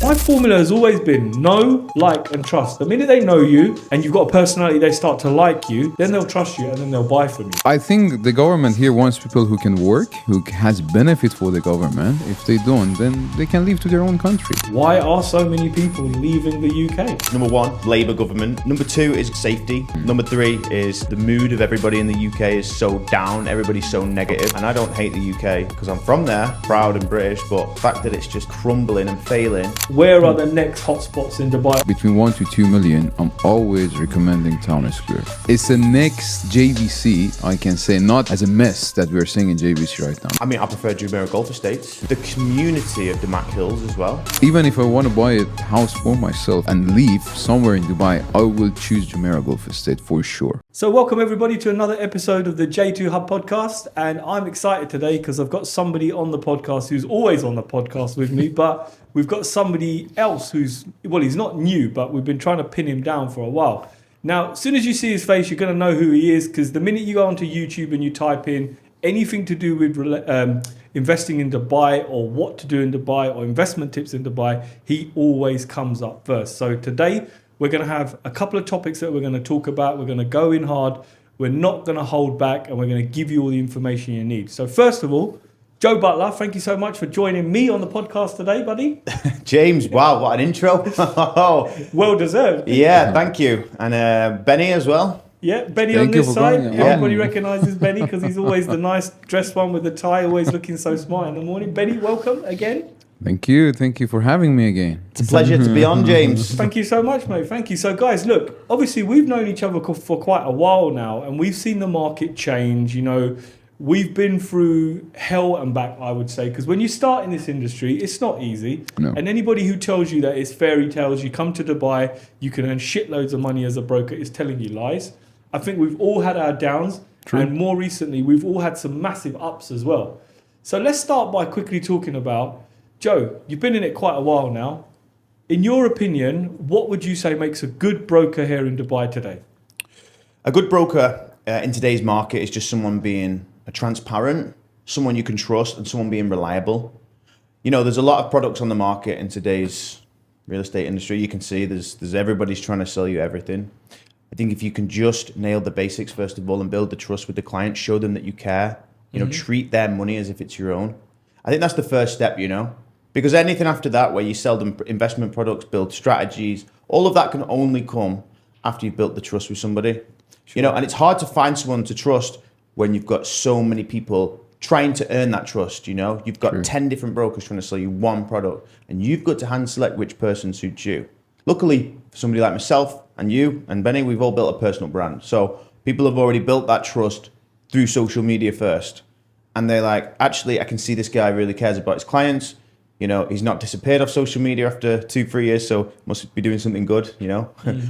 My formula has always been know, like, and trust. The minute they know you and you've got a personality, they start to like you, then they'll trust you and then they'll buy from you. I think the government here wants people who can work, who has benefit for the government. If they don't, then they can leave to their own country. Why are so many people leaving the UK? Number one, Labour government. Number two is safety. Number three is the mood of everybody in the UK is so down. Everybody's so negative. And I don't hate the UK because I'm from there, proud and British, but the fact that it's just crumbling and failing. Where are the next hotspots in Dubai? Between 1 to 2 million, I'm always recommending Town Square. It's the next JVC, I can say, not as a mess that we're seeing in JVC right now. I mean, I prefer Jumeirah Golf Estates. The community of the Mac Hills as well. Even if I want to buy a house for myself and live somewhere in Dubai, I will choose Jumeirah Golf Estate for sure. So welcome everybody to another episode of the J2 Hub podcast, and I'm excited today because I've got somebody on the podcast who's always on the podcast with me, but we've got somebody else who's, well, he's not new, but we've been trying to pin him down for a while. Now, as soon as you see his face, you're going to know who he is, because the minute you go onto YouTube and you type in anything to do with investing in Dubai or what to do in Dubai or investment tips in Dubai, he always comes up first. So today we're going to have a couple of topics that we're going to talk about. We're going to go in hard. We're not going to hold back, and we're going to give you all the information you need. So first of all, Joe Butler, thank you so much for joining me on the podcast today, buddy. James, wow, what an intro. Well deserved. Yeah, thank you. And Benny as well. Yeah, Benny Thank on you this for side. going, Everybody recognises Benny because he's always the nice dressed one with the tie, always looking so smart in the morning. Benny, welcome again. Thank you for having me again. It's a pleasure to be on, James. Thank you so much, mate. Thank you. So, guys, look, obviously we've known each other for quite a while now, and we've seen the market change. You know, we've been through hell and back, I would say, because when you start in this industry, it's not easy. No. And anybody who tells you that it's fairy tales, you come to Dubai, you can earn shitloads of money as a broker, is telling you lies. I think we've all had our downs, True. and more recently, we've all had some massive ups as well. So let's start by quickly talking about, Joe, you've been in it quite a while now. In your opinion, what would you say makes a good broker here in Dubai today? A good broker in today's market is just someone being transparent, someone you can trust, and someone being reliable. You know, there's a lot of products on the market in today's real estate industry. You can see there's everybody's trying to sell you everything. I think if you can just nail the basics first of all and build the trust with the client, show them that you care, you know, treat their money as if it's your own. I think that's the first step, you know, because anything after that where you sell them investment products, build strategies, all of that can only come after you've built the trust with somebody. Sure. You know, and it's hard to find someone to trust when you've got so many people trying to earn that trust, you know. You've got 10 different brokers trying to sell you one product, and you've got to hand select which person suits you. Luckily, for somebody like myself and you and Benny, we've all built a personal brand. So people have already built that trust through social media first. And they're like, actually, I can see this guy really cares about his clients. You know, he's not disappeared off social media after 2-3 years, so must be doing something good, you know.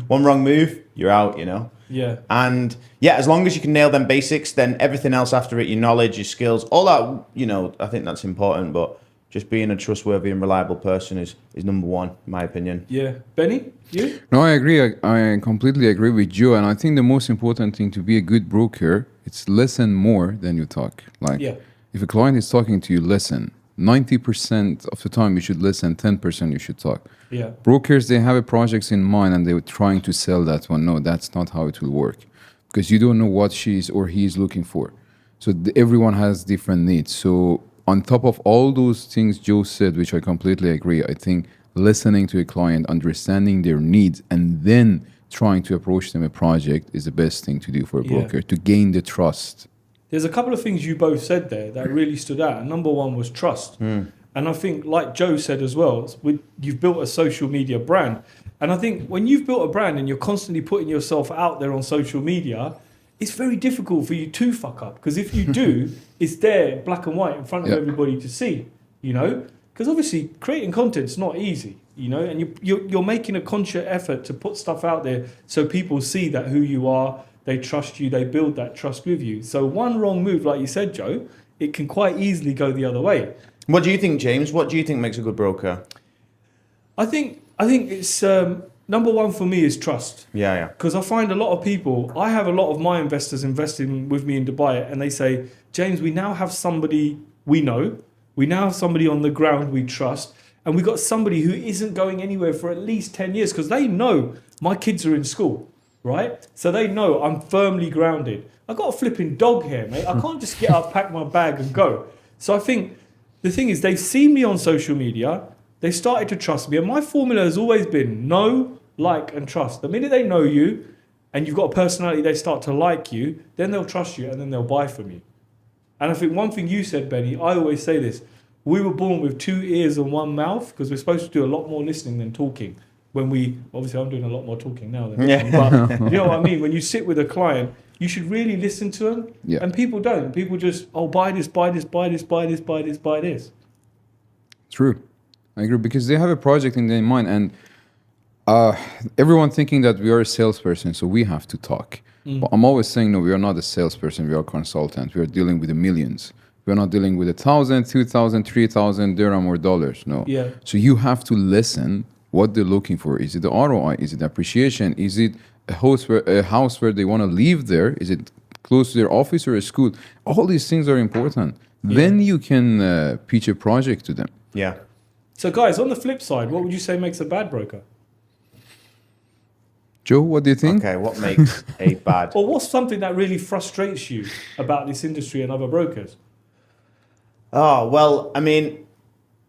One wrong move, you're out, you know. Yeah. And yeah, as long as you can nail them basics, then everything else after it, your knowledge, your skills, all that, you know, I think that's important. But just being a trustworthy and reliable person is number one, in my opinion. Yeah. Benny, you? No, I agree. I completely agree with you. And I think the most important thing to be a good broker, it's listen more than you talk. Like, if a client is talking to you, listen. 90% of the time you should listen, 10% you should talk. Yeah. Brokers, they have a projects in mind and they're trying to sell that one. No, that's not how it will work, because you don't know what she's or he's looking for. So everyone has different needs. So on top of all those things Joe said, which I completely agree, I think listening to a client, understanding their needs, and then trying to approach them a project is the best thing to do for a broker to gain the trust. There's a couple of things you both said there that really stood out. And number one was trust. And I think, like Joe said as well, you've built a social media brand. And I think when you've built a brand and you're constantly putting yourself out there on social media, it's very difficult for you to fuck up. Because if you do, it's there, black and white, in front of everybody to see, you know? Because obviously creating content's not easy, you know? And you're making a conscious effort to put stuff out there so people see that who you are, they trust you, they build that trust with you. So one wrong move, like you said, Joe, it can quite easily go the other way. What do you think, James? What do you think makes a good broker? I think it's number one for me is trust. Yeah. Because I find a lot of people, I have a lot of my investors investing with me in Dubai, and they say, James, we now have somebody we know, we now have somebody on the ground we trust, and we got somebody who isn't going anywhere for at least 10 years because they know my kids are in school, right? So they know I'm firmly grounded. I got a flipping dog here, mate. I can't just get up, pack my bag and go. So I think the thing is they've seen me on social media. They started to trust me. And my formula has always been know, like, and trust. The minute they know you and you've got a personality, they start to like you, then they'll trust you and then they'll buy from you. And I think one thing you said, Benny, I always say this. We were born with 2 ears and 1 mouth because we're supposed to do a lot more listening than talking. Obviously I'm doing a lot more talking now than listening, but you know what I mean? When you sit with a client, you should really listen to them. Yeah. And people don't. People just, buy this, buy this, buy this, buy this, buy this, buy this. True. I agree because they have a project in their mind and everyone thinking that we are a salesperson, so we have to talk. But I'm always saying, no, we are not a salesperson. We are a consultant. We are dealing with the millions. We're not dealing with 1,000, 2,000, 3,000 dirham or dollars. No. Yeah. So you have to listen what they're looking for. Is it the ROI? Is it appreciation? Is it a house where they want to live there? Is it close to their office or a school? All these things are important. Yeah. Then you can pitch a project to them. Yeah. So guys, on the flip side, what would you say makes a bad broker? Joe, what do you think? Okay, what makes a bad... Or what's something that really frustrates you about this industry and other brokers? Oh, well, I mean,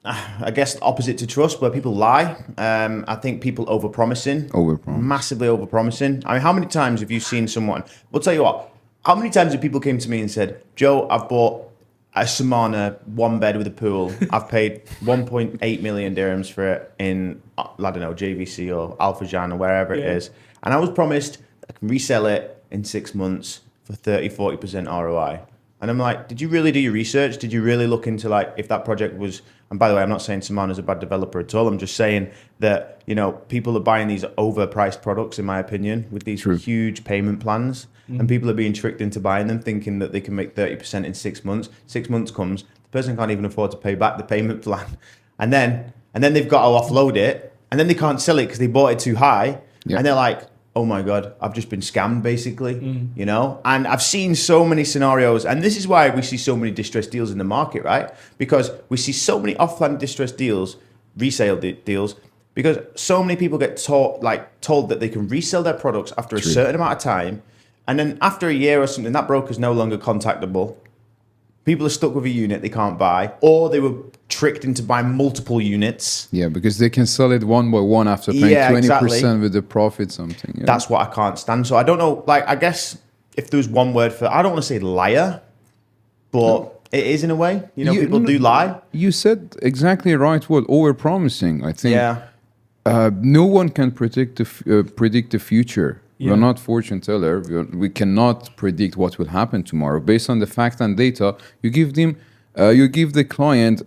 I guess opposite to trust, where people lie. I think people overpromising. Massively overpromising. I mean, how many times have you seen someone... We'll tell you what. How many times have people came to me and said, Joe, I've bought a Samana 1 bed with a pool. I've paid 1.8 million dirhams for it in, I don't know, JVC or Al Fajjan or wherever it is. And I was promised I can resell it in 6 months for 30-40% ROI. And I'm like, did you really do your research? Did you really look into like if that project was... And by the way, I'm not saying Samana's a bad developer at all. I'm just saying that, you know, people are buying these overpriced products, in my opinion, with these huge payment plans. And people are being tricked into buying them, thinking that they can make 30% in 6 months. 6 months comes, the person can't even afford to pay back the payment plan. And then they've got to offload it. And then they can't sell it because they bought it too high. Yeah. And they're like, oh my God, I've just been scammed, basically, you know? And I've seen so many scenarios, and this is why we see so many distressed deals in the market, right? Because we see so many offline distressed deals, resale deals, because so many people get told that they can resell their products after a certain amount of time, and then after a year or something, that broker's no longer contactable. People are stuck with a unit they can't buy, or they were tricked into buying multiple units. Yeah, because they can sell it one by one after paying 20% with the profit something. Yeah. That's what I can't stand. So I don't know, like, I guess if there was one word for, I don't want to say liar, but it is in a way. You know, people do lie. You said exactly right word, over-promising, I think. Yeah. No one can predict the future. We're not fortune teller. We cannot predict what will happen tomorrow. Based on the fact and data, you give the client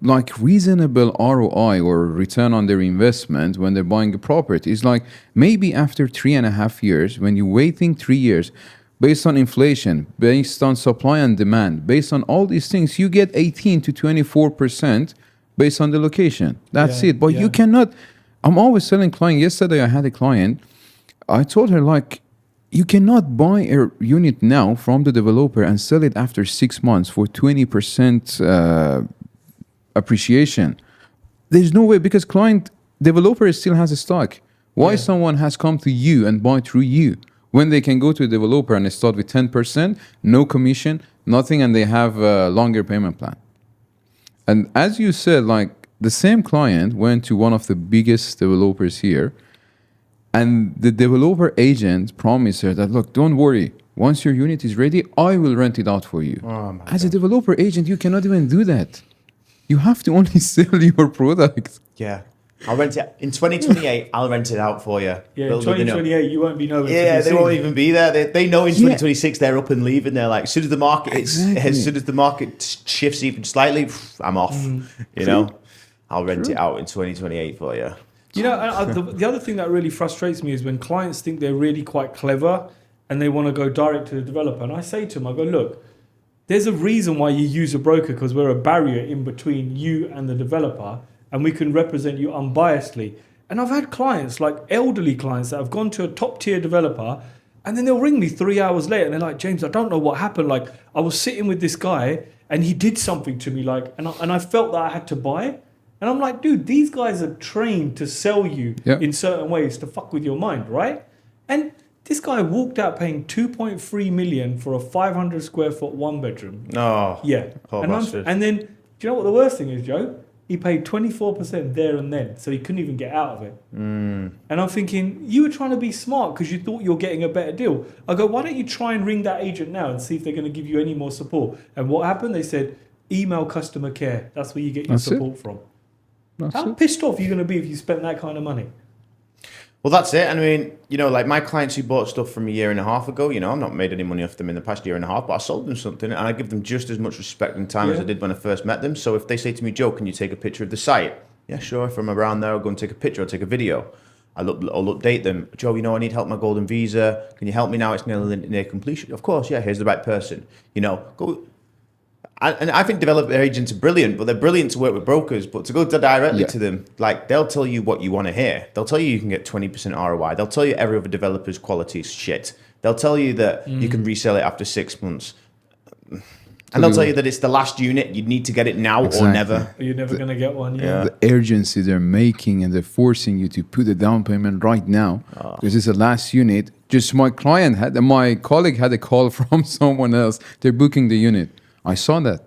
like reasonable ROI or return on their investment when they're buying a property. It's like maybe after 3.5 years, when you're waiting 3 years, based on inflation, based on supply and demand, based on all these things, you get 18 to 24% based on the location. That's it. But you cannot. I'm always telling clients. Yesterday, I had a client. I told her, like, you cannot buy a unit now from the developer and sell it after 6 months for 20% appreciation. There's no way, because developer still has a stock. Why someone has come to you and buy through you when they can go to a developer and start with 10%, no commission, nothing, and they have a longer payment plan? And as you said, like, the same client went to one of the biggest developers here, and the developer agent promised her that, look, don't worry. Once your unit is ready, I will rent it out for you. As a developer agent, you cannot even do that. You have to only sell your product. Yeah. I'll rent it. In 2028, I'll rent it out for you. Yeah, in 2028, you won't be nowhere. Yeah, they won't even be there. They know in 2026 they're up and leaving. They're like, as soon as the market shifts even slightly, I'm off. You know, I'll rent it out in 2028 for you. You know, the other thing that really frustrates me is when clients think they're really quite clever and they want to go direct to the developer. And I say to them, I go, look, there's a reason why you use a broker, because we're a barrier in between you and the developer, and we can represent you unbiasedly. And I've had clients, like elderly clients, that have gone to a top tier developer, and then they'll ring me 3 hours later and they're like, James, I don't know what happened. Like, I was sitting with this guy and he did something to me, like, and I felt that I had to buy. And I'm like, dude, these guys are trained to sell you Yeah. in certain ways to fuck with your mind, right? And this guy walked out paying 2.3 million for a 500 square foot one bedroom. No. Yeah. Poor and, bastard. and then, do you know what the worst thing is, Joe? He paid 24% there and then, so he couldn't even get out of it. And I'm thinking, you were trying to be smart because you thought you're getting a better deal. I go, why don't you try and ring that agent now and see if they're going to give you any more support? And what happened? They said, email customer care. That's where you get your That's it. support from. That's How it. pissed off are you going to be if you spent that kind of money? Well, that's it. I mean, you know, like my clients who bought stuff from a year and a half ago, you know, I've not made any money off them in the past year and a half, but I sold them something and I give them just as much respect and time as I did when I first met them. So if they say to me, Joe, can you take a picture of the site? Yeah, sure. If I'm around there, I'll go and take a picture. I'll take a video. I'll update them. Joe, you know, I need help with my golden visa. Can you help me now? It's near completion. Of course, yeah, here's the right person. You know, go. And I think developer agents are brilliant, but they're brilliant to work with brokers. But to go directly to them, like they'll tell you what you want to hear. They'll tell you can get 20% ROI. They'll tell you every other developer's quality is shit. They'll tell you that you can resell it after 6 months. And they'll tell you that it's the last unit. You need to get it now or never. You're never going to get one. Yeah. The urgency they're making and they're forcing you to put a down payment right now because it's the last unit. Just my colleague had a call from someone else. They're booking the unit. I saw that.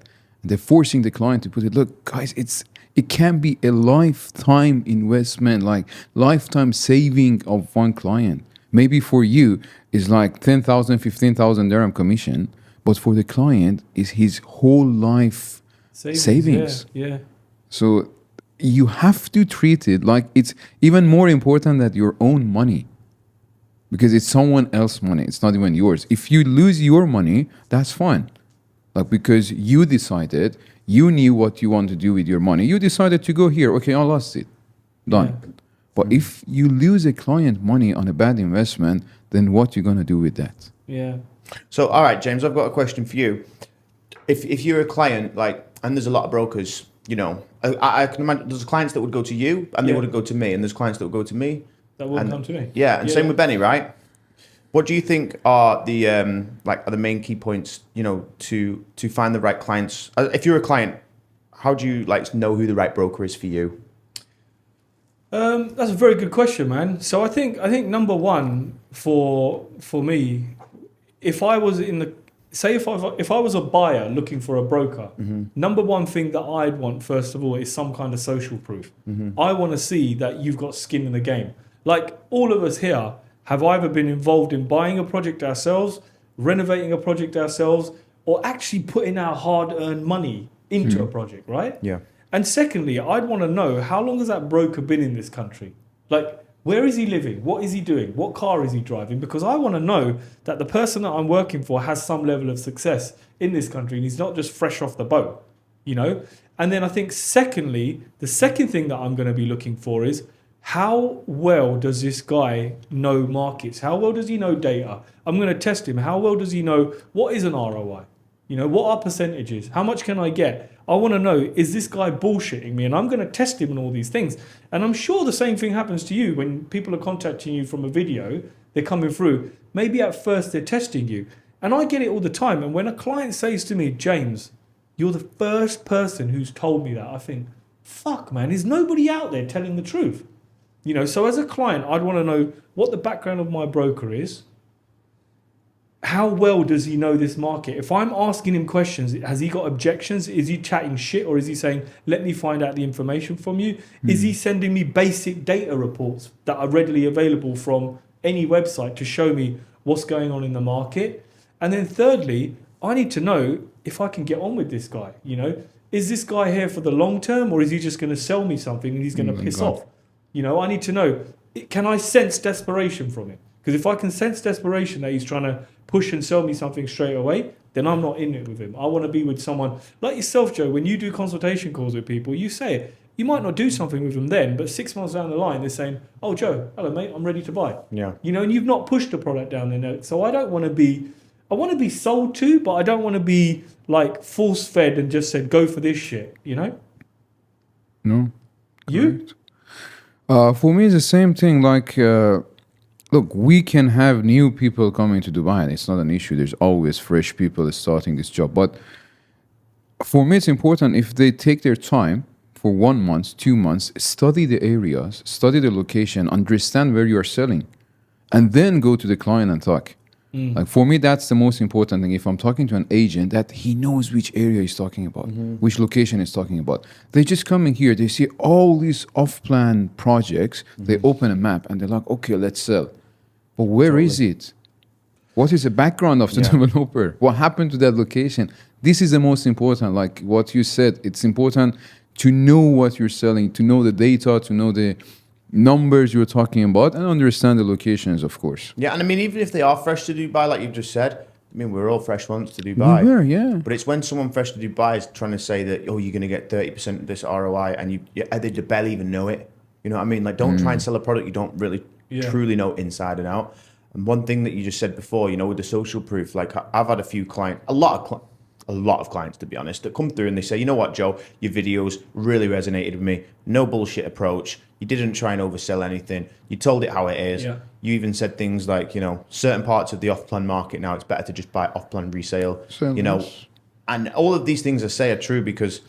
They're forcing the client to put it. Look, guys, it can be a lifetime investment, like lifetime saving of one client. Maybe for you is like 10,000, 15,000 dirham commission, but for the client is his whole life savings. Yeah. So you have to treat it like it's even more important than your own money. Because it's someone else's money. It's not even yours. If you lose your money, that's fine. Like because you decided, you knew what you want to do with your money. You decided to go here. Okay, I lost it. Done. Yeah. But if you lose a client money on a bad investment, then what you going to do with that? Yeah. So, all right, James, I've got a question for you. If you're a client, like, and there's a lot of brokers, you know, I can imagine there's clients that would go to you and they wouldn't go to me, and there's clients that would go to me. That wouldn't come to me. Yeah, and same with Benny, right? What do you think are the are the main key points, you know, to find the right clients? If you're a client, how do you like know who the right broker is for you? That's a very good question, man. So I think number one for me, if I was if I was a buyer looking for a broker, number one thing that I'd want first of all is some kind of social proof. I want to see that you've got skin in the game. Like all of us here have either been involved in buying a project ourselves, renovating a project ourselves, or actually putting our hard-earned money into a project, right? Yeah. And secondly, I'd want to know how long has that broker been in this country? Like, where is he living? What is he doing? What car is he driving? Because I want to know that the person that I'm working for has some level of success in this country and he's not just fresh off the boat, you know? And then I think secondly, the second thing that I'm going to be looking for is how well does this guy know markets? How well does he know data? I'm going to test him. How well does he know what is an ROI? You know, what are percentages? How much can I get? I want to know, is this guy bullshitting me? And I'm going to test him on all these things. And I'm sure the same thing happens to you when people are contacting you from a video, they're coming through. Maybe at first they're testing you. And I get it all the time. And when a client says to me, James, you're the first person who's told me that, I think, fuck, man, is nobody out there telling the truth? You know, so as a client, I'd want to know what the background of my broker is. How well does he know this market? If I'm asking him questions, has he got objections? Is he chatting shit, or is he saying, let me find out the information from you? Is he sending me basic data reports that are readily available from any website to show me what's going on in the market? And then thirdly, I need to know if I can get on with this guy. You know, is this guy here for the long term, or is he just going to sell me something and he's going to piss off? You know, I need to know, can I sense desperation from him? Because if I can sense desperation that he's trying to push and sell me something straight away, then I'm not in it with him. I want to be with someone like yourself, Joe. When you do consultation calls with people, you say it. You might not do something with them then, but 6 months down the line, they're saying, oh, Joe, hello, mate, I'm ready to buy. Yeah. You know, and you've not pushed the product down their neck. So I want to be sold to, but I don't want to be like force fed and just said, go for this shit, you know? No. You? For me, it's the same thing. Like, look, we can have new people coming to Dubai, and it's not an issue. There's always fresh people starting this job. But for me, it's important if they take their time, for 1 month, 2 months, study the areas, study the location, understand where you are selling, and then go to the client and talk. Like for me, that's the most important thing. If I'm talking to an agent, that he knows which area he's talking about, which location he's talking about. They just come in here, they see all these off-plan projects, they open a map and they're like, okay, let's sell. But where is it? What is the background of the developer? What happened to that location? This is the most important. Like what you said, it's important to know what you're selling, to know the data, to know the numbers you're talking about, and understand the locations, of course. Yeah, and I mean, even if they are fresh to Dubai, like you've just said, I mean, we're all fresh ones to Dubai. We were, yeah. But it's when someone fresh to Dubai is trying to say that, oh, you're going to get 30% of this ROI, and they barely even know it. You know what I mean? Like, don't try and sell a product you don't really truly know inside and out. And one thing that you just said before, you know, with the social proof, like I've had a few clients, a lot of clients, to be honest, that come through and they say, you know what, Joe, your videos really resonated with me. No bullshit approach. You didn't try and oversell anything. You told it how it is. Yeah. You even said things like, you know, certain parts of the off-plan market now, it's better to just buy off-plan resale. You know, and all of these things I say are true because,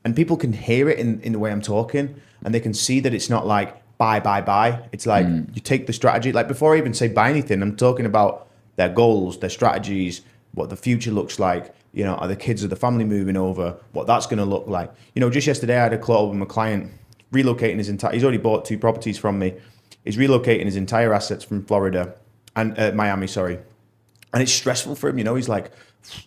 and people can hear it in the way I'm talking, and they can see that it's not like buy. It's like you take the strategy. Like before I even say buy anything, I'm talking about their goals, their strategies, what the future looks like. You know, are the kids of the family moving over? What that's going to look like? You know, just yesterday I had a call with my client relocating his entire. He's already bought 2 properties from me. He's relocating his entire assets from Florida and Miami, sorry. And it's stressful for him. You know, he's like,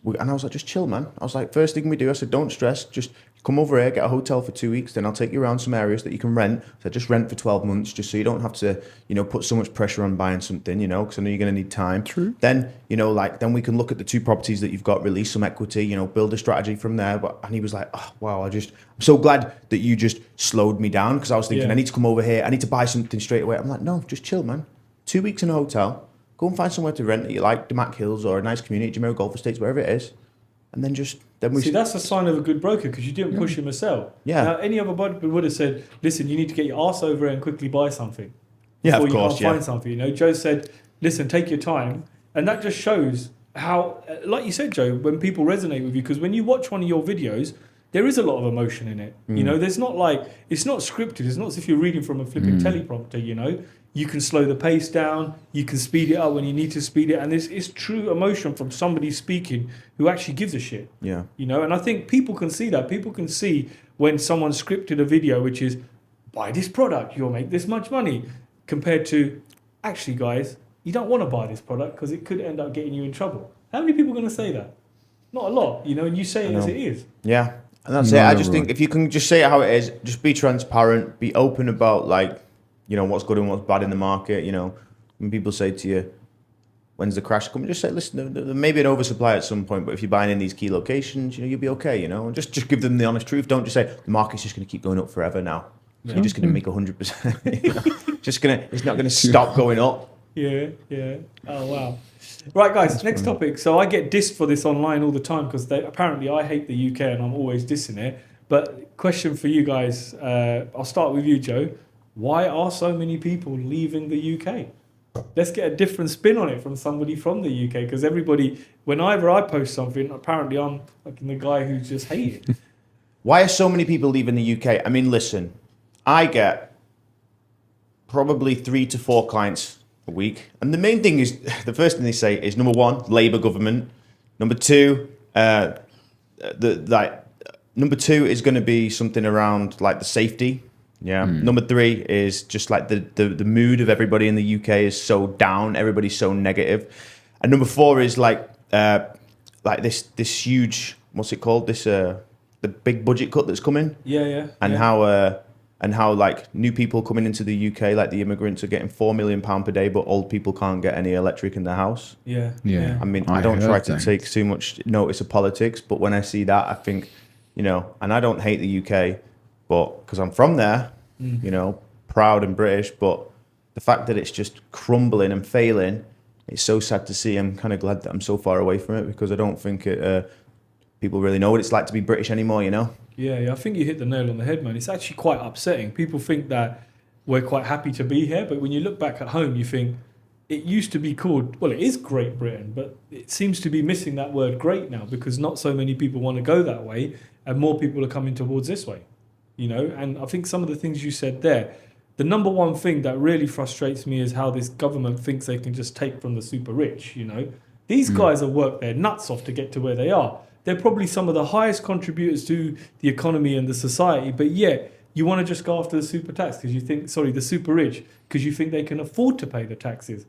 and I was like, just chill, man. I was like, first thing we do, I said, don't stress. Just come over here, get a hotel for 2 weeks. Then I'll take you around some areas that you can rent. So just rent for 12 months, just so you don't have to, you know, put so much pressure on buying something, you know, because I know you're going to need time. True. Then, you know, like, then we can look at the 2 properties that you've got, release some equity, you know, build a strategy from there. And he was like, oh, wow, I'm so glad that you just slowed me down because I was thinking, I need to come over here. I need to buy something straight away. I'm like, no, just chill, man. 2 weeks in a hotel. Go and find somewhere to rent that you like, Damac Hills or a nice community, Jumeirah Golf Estates, wherever it is. And then we see, that's a sign of a good broker because you didn't push him to sell. Yeah. Now, any other broker would have said, listen, you need to get your arse over it and quickly buy something. Yeah, of course, you can't find something. You know, Joe said, listen, take your time. And that just shows how, like you said, Joe, when people resonate with you, because when you watch one of your videos, there is a lot of emotion in it. You know, there's not like, it's not scripted. It's not as if you're reading from a flipping teleprompter, you know. You can slow the pace down. You can speed it up when you need to speed it. And it's true emotion from somebody speaking who actually gives a shit. Yeah. You know, and I think people can see that. People can see when someone scripted a video, which is, buy this product, you'll make this much money, compared to, actually, guys, you don't want to buy this product because it could end up getting you in trouble. How many people are going to say that? Not a lot, you know, and you say it as it is. Yeah. And that's it. I just think if you can just say it how it is, just be transparent, be open about, like, you know, what's good and what's bad in the market. You know, when people say to you, when's the crash coming? Just say, listen, there may be an oversupply at some point, but if you're buying in these key locations, you know, you'll be okay, you know. And just give them the honest truth. Don't just say, the market's just going to keep going up forever now. Yeah. You're just going to make 100%. You know? It's not going to stop going up. Yeah. Oh, wow. Right, guys, next topic. So I get dissed for this online all the time because apparently I hate the UK and I'm always dissing it. But question for you guys, I'll start with you, Joe. Why are so many people leaving the UK? Let's get a different spin on it from somebody from the UK, because everybody, whenever I post something, apparently I'm like the guy who's just hated. Why are so many people leaving the UK? I mean, listen, I get probably 3 to 4 clients a week. And the main thing is, the first thing they say is, number 1, Labour government. Number 2, number 2 is going to be something around like the safety. Yeah. Number 3 is just like the mood of everybody in the UK is so down. Everybody's so negative. And number 4 is like this huge, what's it called? The big budget cut that's coming. Yeah. And how like new people coming into the UK, like the immigrants, are getting £4 million per day, but old people can't get any electric in their house. Yeah. I mean, I don't try to take too much notice of politics, but when I see that, I think, you know, and I don't hate the UK. But because I'm from there, you know, proud and British, but the fact that it's just crumbling and failing, it's so sad to see. I'm kind of glad that I'm so far away from it, because I don't think people really know what it's like to be British anymore, you know? Yeah, I think you hit the nail on the head, man. It's actually quite upsetting. People think that we're quite happy to be here, but when you look back at home, you think it used to be called, well, it is Great Britain, but it seems to be missing that word great now, because not so many people want to go that way, and more people are coming towards this way. you know. And I think some of the things you said there, the number one thing that really frustrates me is how this government thinks they can just take from the super rich, you know. These guys have worked their nuts off to get to where they are. They're probably some of the highest contributors to the economy and the society, but yet you want to just go after the super tax because you think, sorry, the super rich, because you think they can afford to pay the taxes.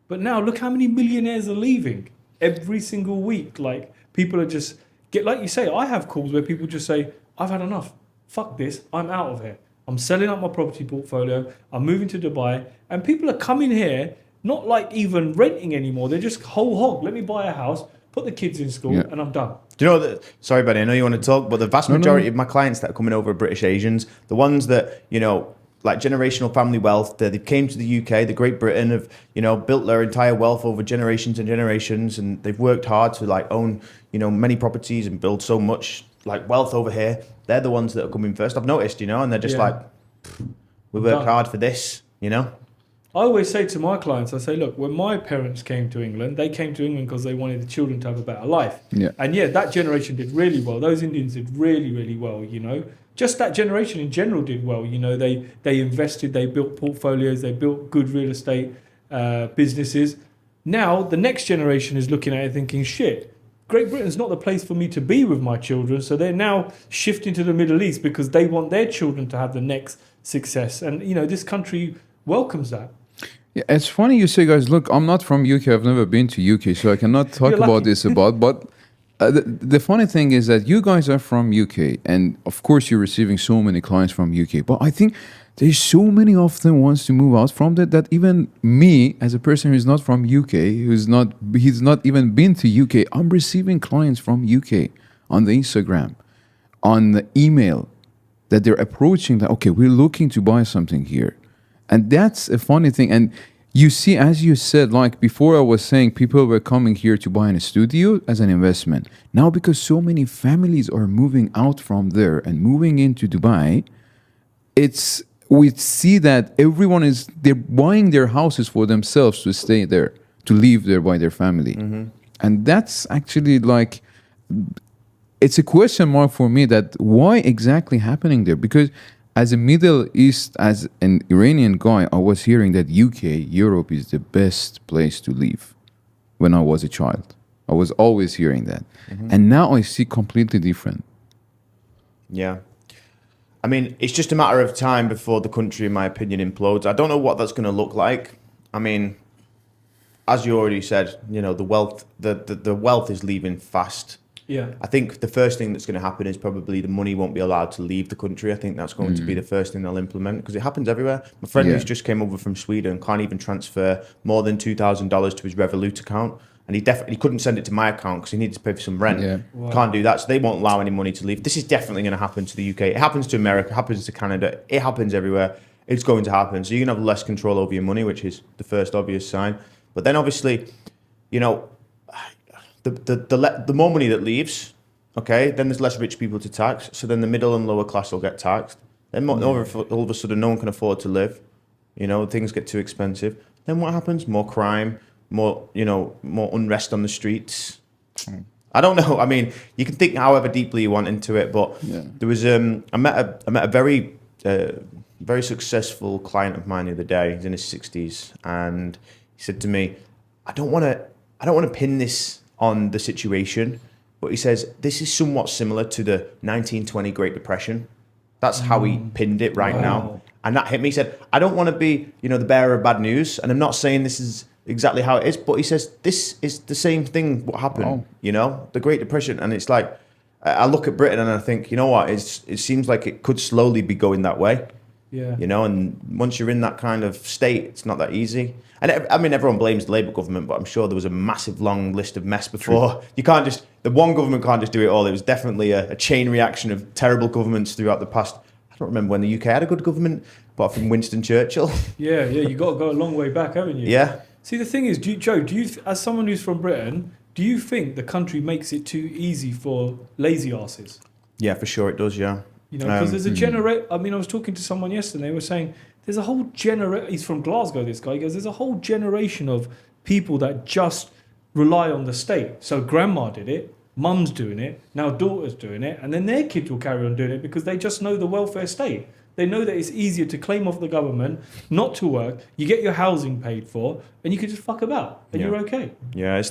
But now look how many millionaires are leaving every single week. Like, people are just, like you say, I have calls where people just say, I've had enough. Fuck this. I'm out of here. I'm selling up my property portfolio. I'm moving to Dubai. And people are coming here, not like even renting anymore. They're just whole hog. Let me buy a house, put the kids in school, and I'm done. Do you know that? Sorry, buddy, I know you want to talk, but the vast majority of my clients that are coming over are British Asians. The ones that, you know, like generational family wealth, they came to the UK, the Great Britain, have, you know, built their entire wealth over generations and generations, and they've worked hard to like own, you know, many properties and build so much like wealth over here. They're the ones that are coming first. I've noticed, you know, and they're just like, we worked hard for this, you know. I always say to my clients, I say, look, when my parents came to England, they came to England because they wanted the children to have a better life. Yeah. And yeah, that generation did really well. Those Indians did really, really well, you know. Just that generation in general did well. You know, they invested, they built portfolios, they built good real estate businesses. Now, the next generation is looking at it thinking, shit, Great Britain's not the place for me to be with my children. So they're now shifting to the Middle East because they want their children to have the next success. And, you know, this country welcomes that. Yeah, it's funny you say, guys, look, I'm not from UK. I've never been to UK, so I cannot talk about this but the funny thing is that you guys are from UK, and of course you're receiving so many clients from UK, but I think there's so many of them wants to move out from that even me, as a person who's not from UK, he's not even been to UK, I'm receiving clients from UK on the Instagram, on the email, that they're approaching that, okay, we're looking to buy something here. And that's a funny thing. And you see, as you said, like before I was saying, people were coming here to buy in a studio as an investment. Now, because so many families are moving out from there and moving into Dubai, we see that they're buying their houses for themselves to stay there, to live there by their family. Mm-hmm. And that's actually like, it's a question mark for me that why exactly happening there? Because as a Middle East, as an Iranian guy, I was hearing that UK, Europe is the best place to live when I was a child. I was always hearing that. Mm-hmm. And now I see completely different. Yeah. I mean, it's just a matter of time before the country, in my opinion, implodes. I don't know what that's going to look like. I mean, as you already said, you know, the wealth is leaving fast. Yeah. I think the first thing that's going to happen is probably the money won't be allowed to leave the country. I think that's going to be the first thing they'll implement, because it happens everywhere. My friend who's just came over from Sweden can't even transfer more than $2,000 to his Revolut account. And he couldn't send it to my account because he needed to pay for some rent. Yeah. Wow. Can't do that. So they won't allow any money to leave. This is definitely going to happen to the UK. It happens to America, it happens to Canada. It happens everywhere. It's going to happen. So you're going to have less control over your money, which is the first obvious sign. But then obviously, you know, the more money that leaves, okay, then there's less rich people to tax. So then the middle and lower class will get taxed. Then all of a sudden, no one can afford to live. You know, things get too expensive. Then what happens? More crime, more unrest on the streets. I don't know. I mean, you can think however deeply you want into it, but there was I met a very very successful client of mine the other day. He's in his 60s, and he said to me, I don't want to pin this on the situation, but he says this is somewhat similar to the 1920 Great Depression. That's how he pinned it right now. And that hit me. He said, I don't want to be, the bearer of bad news. And I'm not saying this is exactly how it is, but he says, this is the same thing what happened, the Great Depression. And it's like, I look at Britain and I think, you know what, it seems like it could slowly be going that way. Yeah. And once you're in that kind of state, it's not that easy. And I mean, everyone blames the Labour government, but I'm sure there was a massive long list of mess before. True. You can't just, the one government can't just do it all. It was definitely a chain reaction of terrible governments throughout the past. I don't remember when the UK had a good government, apart from Winston Churchill. Yeah, you got to go a long way back, haven't you? Yeah. See, the thing is, Joe, do you, as someone who's from Britain, do you think the country makes it too easy for lazy asses? Yeah, for sure it does, yeah. Because there's a I mean, I was talking to someone yesterday, they were saying there's a whole he's from Glasgow, this guy, he goes, there's a whole generation of people that just rely on the state. So grandma did it, mum's doing it, now daughter's doing it, and then their kids will carry on doing it because they just know the welfare state. They know that it's easier to claim off the government, not to work, you get your housing paid for, and you can just fuck about, and you're okay. Yeah,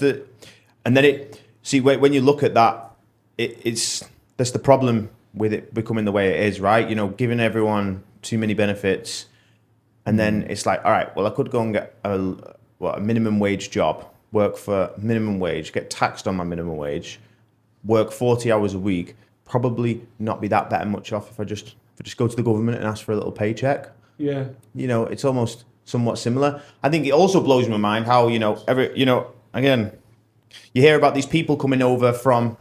and then when you look at that, that's the problem with it becoming the way it is, right? You know, giving everyone too many benefits, and then it's like, all right, well, I could go and get a minimum wage job, work for minimum wage, get taxed on my minimum wage, work 40 hours a week, probably not be that better much off if I just go to the government and ask for a little paycheck. Yeah. You know, it's almost somewhat similar. I think it also blows my mind how, again, you hear about these people coming over from,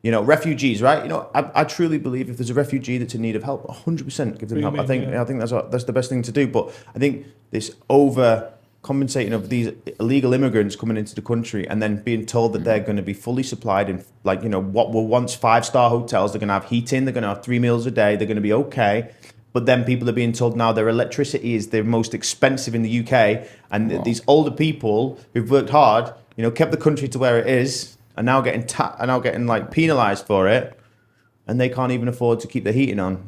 refugees, right? You know, I truly believe if there's a refugee that's in need of help, 100% give them help. I think that's the best thing to do. But I think this overcompensating of these illegal immigrants coming into the country and then being told that they're going to be fully supplied in, what were once 5-star hotels, they're going to have heating, they're going to have 3 meals a day, they're going to be okay. But then people are being told now their electricity is the most expensive in the UK, and these older people who've worked hard, kept the country to where it is, are now getting penalised for it, and they can't even afford to keep the heating on.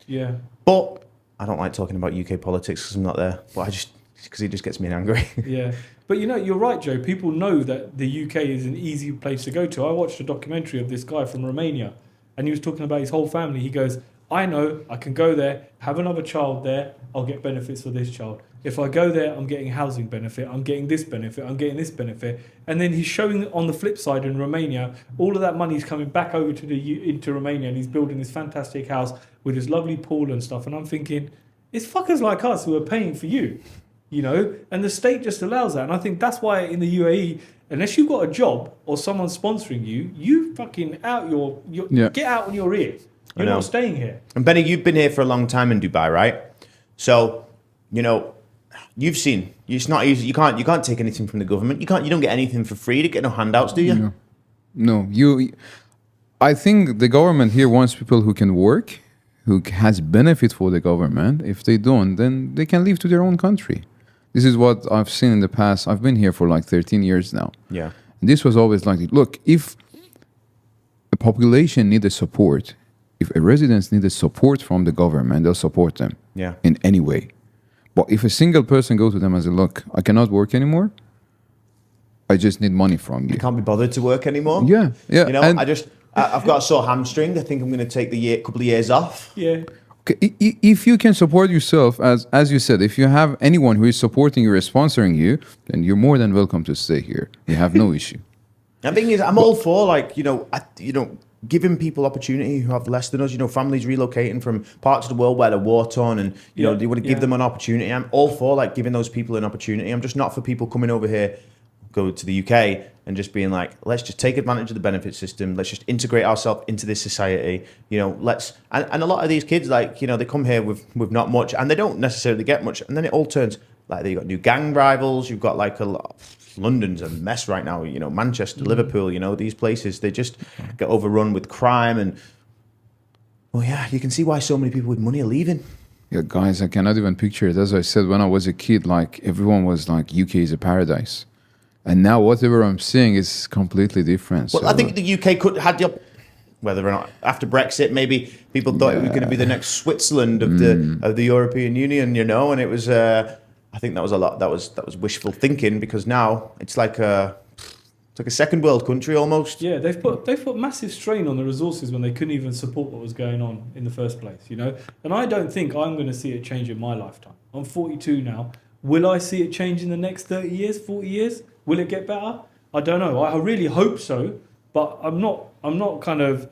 Yeah. But I don't like talking about UK politics because I'm not there. But because it just gets me angry. Yeah. But you're right, Joe. People know that the UK is an easy place to go to. I watched a documentary of this guy from Romania, and he was talking about his whole family. He goes, I know I can go there, have another child there, I'll get benefits for this child. If I go there, I'm getting housing benefit, I'm getting this benefit, I'm getting this benefit. And then he's showing on the flip side in Romania, all of that money is coming back over into Romania, and he's building this fantastic house with this lovely pool and stuff. And I'm thinking, it's fuckers like us who are paying for you, and the state just allows that. And I think that's why in the UAE, unless you've got a job or someone sponsoring you fucking out get out on your ear. You're not staying here. And Benny, you've been here for a long time in Dubai, right? So, you've seen it's not easy. You can't take anything from the government. You don't get anything for free. You get no handouts, do you? No. I think the government here wants people who can work, who has benefit for the government. If they don't, then they can leave to their own country. This is what I've seen in the past. I've been here for 13 years now. Yeah. And this was always look, if a population needs a support, if a residents need a support from the government, they'll support them in any way. But if a single person goes to them and says, look, I cannot work anymore, I just need money from you. I can't be bothered to work anymore. Yeah. I've got a sore hamstring. I think I'm going to take couple of years off. Yeah. Okay. If you can support yourself, as you said, if you have anyone who is supporting you or sponsoring you, then you're more than welcome to stay here. You have no issue. The thing is, I'm all for giving people opportunity who have less than us, families relocating from parts of the world where they're war torn, and they want to give them an opportunity. I'm all for giving those people an opportunity. I'm just not for people coming over here, go to the UK and just being let's just take advantage of the benefit system. Let's just integrate ourselves into this society. And a lot of these kids, they come here with not much, and they don't necessarily get much, and then it all turns you've got new gang rivals. You've got a lot. London's a mess right now, Manchester, Liverpool, these places, they just get overrun with crime. And, you can see why so many people with money are leaving. Yeah, guys, I cannot even picture it. As I said, when I was a kid, everyone was UK is a paradise. And now whatever I'm seeing is completely different. Well, I think the UK could had the whether or not after Brexit, maybe people thought it was going to be the next Switzerland of the European Union, and it was... I think that was a lot. That was wishful thinking, because now it's like a second world country almost. Yeah, they've put massive strain on the resources when they couldn't even support what was going on in the first place. And I don't think I'm going to see it change in my lifetime. I'm 42 now. Will I see it change in the next 30 years, 40 years? Will it get better? I don't know. I really hope so, but I'm not kind of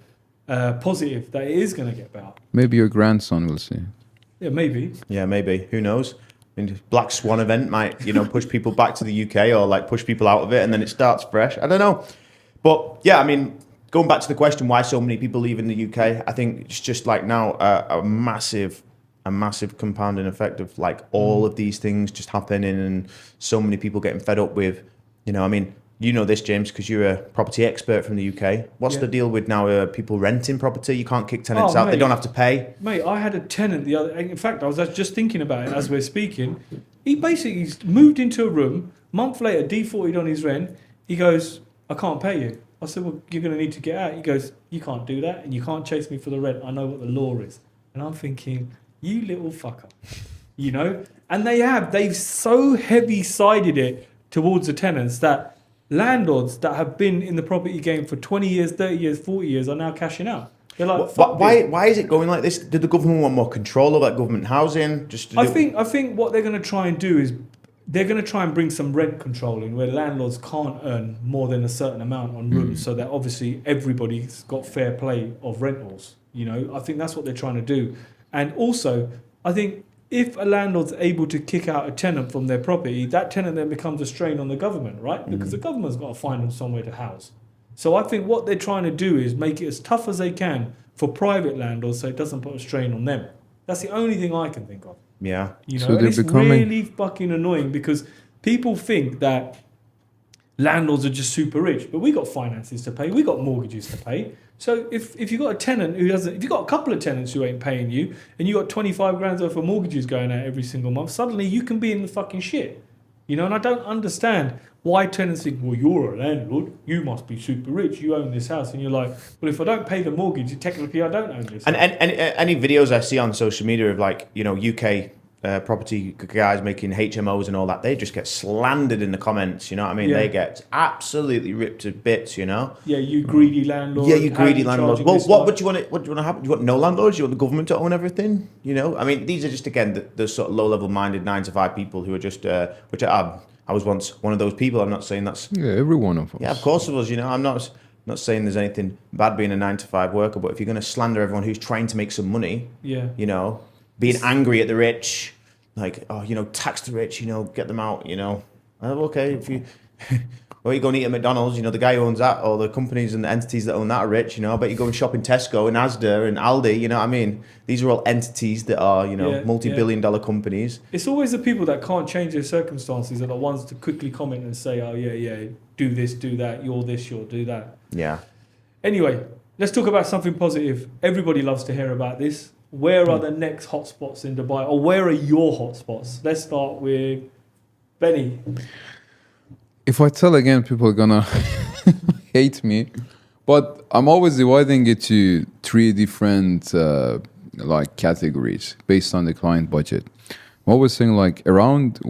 positive that it is going to get better. Maybe your grandson will see. Yeah, maybe. Yeah, maybe. Who knows? Black Swan event might, push people back to the UK, or push people out of it, and then it starts fresh. I don't know. But yeah, going back to the question, why so many people leave in the UK, I think it's just now a massive compounding effect of all of these things just happening, and so many people getting fed up with, this, James, because you're a property expert from the UK. What's the deal with now people renting property? You can't kick tenants out. Mate, they don't have to pay. Mate, I had a tenant in fact, I was just thinking about it as we're speaking. He basically moved into a room, month later, defaulted on his rent. He goes, I can't pay you. I said, well, you're going to need to get out. He goes, you can't do that, and you can't chase me for the rent. I know what the law is. And I'm thinking, you little fucker, you know? And they've so heavy-sided it towards the tenants that landlords that have been in the property game for 20 years, 30 years, 40 years are now cashing out. They're like, why is it going like this? Did the government want more control over government housing? I think what they're going to try and do is they're going to try and bring some rent control in where landlords can't earn more than a certain amount on rooms, so that obviously everybody's got fair play of rentals. You know, I think that's what they're trying to do. And also, I think if a landlord's able to kick out a tenant from their property, that tenant then becomes a strain on the government, right? Because the government's got to find them somewhere to house. So I think what they're trying to do is make it as tough as they can for private landlords so it doesn't put a strain on them. That's the only thing I can think of. Yeah. You know, So and it's becoming... really fucking annoying because people think that landlords are just super rich, but we got finances to pay, we got mortgages to pay. So if you got a tenant who doesn't, if you got a couple of tenants who ain't paying you, and you got 25 grand worth of mortgages going out every single month, suddenly you can be in the fucking shit. You know, and I don't understand why tenants think, well, you're a landlord, you must be super rich, you own this house. And you're like, well, if I don't pay the mortgage, technically I don't own this house. And any videos I see on social media of like, you know, UK property guys making HMOs and all that, they just get slandered in the comments, you know what I mean? Yeah. They get absolutely ripped to bits, you know? Yeah, you greedy landlord. Yeah, you greedy how landlords. charging Well, this what much? do you want to happen? Do you want no landlords? Do you want the government to own everything? You know, I mean, these are just, again, the sort of low-level minded 9-to-5 people who are just, which I was once one of those people. I'm not saying that's... Yeah, every one of us. Yeah, of course it was, you know. I'm not saying there's anything bad being a 9-to-5 worker, but if you're going to slander everyone who's trying to make some money, Yeah. you know, being angry at the rich, like, oh, you know, tax the rich, you know, get them out, you know. Oh, okay, if you... Well, you go and eat at McDonald's, you know, the guy who owns that, or the companies and the entities that own that are rich, you know. I bet you go and shop in Tesco and Asda and Aldi, you know what I mean? These are all entities that are, you know, multi-billion-dollar companies. It's always the people that can't change their circumstances that are the ones to quickly comment and say, oh, yeah, do this, do that, you're this, you'll do that. Yeah. Anyway, let's talk about something positive. Everybody loves to hear about this. Where are the next hotspots in Dubai? Or where are your hotspots? Let's start with Benny. If I tell again, people are gonna hate me. But I'm always dividing it to 3 different like categories based on the client budget. I'm always saying like around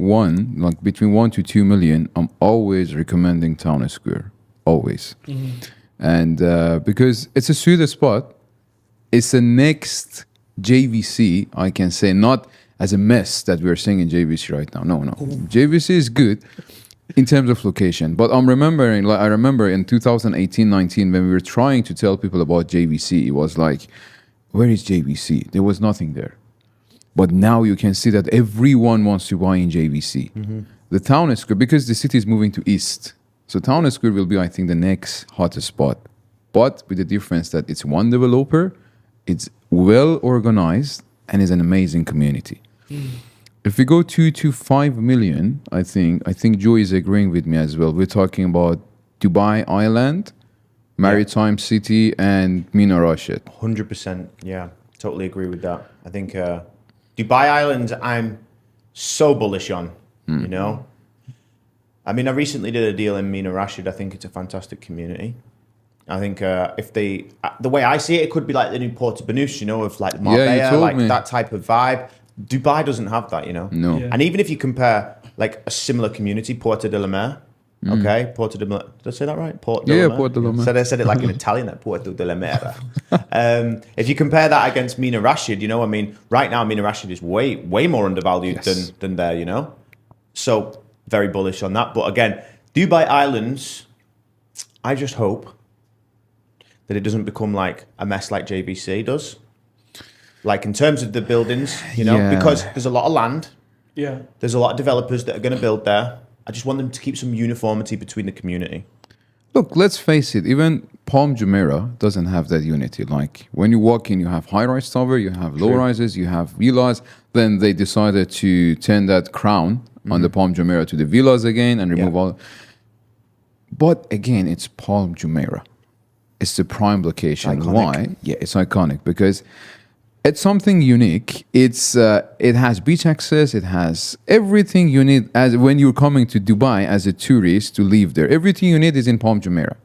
between 1 to 2 million, I'm always recommending Town Square. Always. Mm-hmm. And because it's a pseudo spot, it's the next JVC, I can say, not as a mess that we're seeing in JVC right now. No. JVC is good in terms of location. But I remember in 2018-19 when we were trying to tell people about JVC, it was like, where is JVC? There was nothing there. But now you can see that everyone wants to buy in JVC. Mm-hmm. The Town Square, because the city is moving to east. So Town Square will be, I think, the next hottest spot. But with the difference that it's one developer, it's well organized, and is an amazing community. If we go 2 to 5 million, I think Joe is agreeing with me as well. We're talking about Dubai Island, Maritime City, and Mina Rashid. 100%. Yeah, totally agree with that. I think Dubai Island, I'm so bullish on, you know. I mean, I recently did a deal in Mina Rashid. I think it's a fantastic community. I think if they, the way I see it, it could be like the new Porto Banús, you know, of like Marbella, like that type of vibe. Dubai doesn't have that, you know. No. Yeah. And even if you compare like a similar community, Porto de la Mer, okay, Porto de la Mer, did I say that right? Porto de la Mer. Porto de la Mer. So they said it like in Italian, like Porto de la Mer. If you compare that against Mina Rashid, you know, I mean, right now Mina Rashid is way more undervalued than there, you know. So very bullish on that. But again, Dubai Islands, I just hope that it doesn't become like a mess like JVC does. Like in terms of the buildings, you know, because there's a lot of land. Yeah. There's a lot of developers that are going to build there. I just want them to keep some uniformity between the community. Look, let's face it, even Palm Jumeirah doesn't have that unity. Like when you walk in, you have high-rise tower, you have low-rises, you have villas. Then they decided to turn that crown on the Palm Jumeirah to the villas again and remove all. But again, it's Palm Jumeirah. It's the prime location. Iconic. Why? Yeah, it's iconic because it's something unique. It's it has beach access. It has everything you need as when you're coming to Dubai as a tourist to live there. Everything you need is in Palm Jumeirah.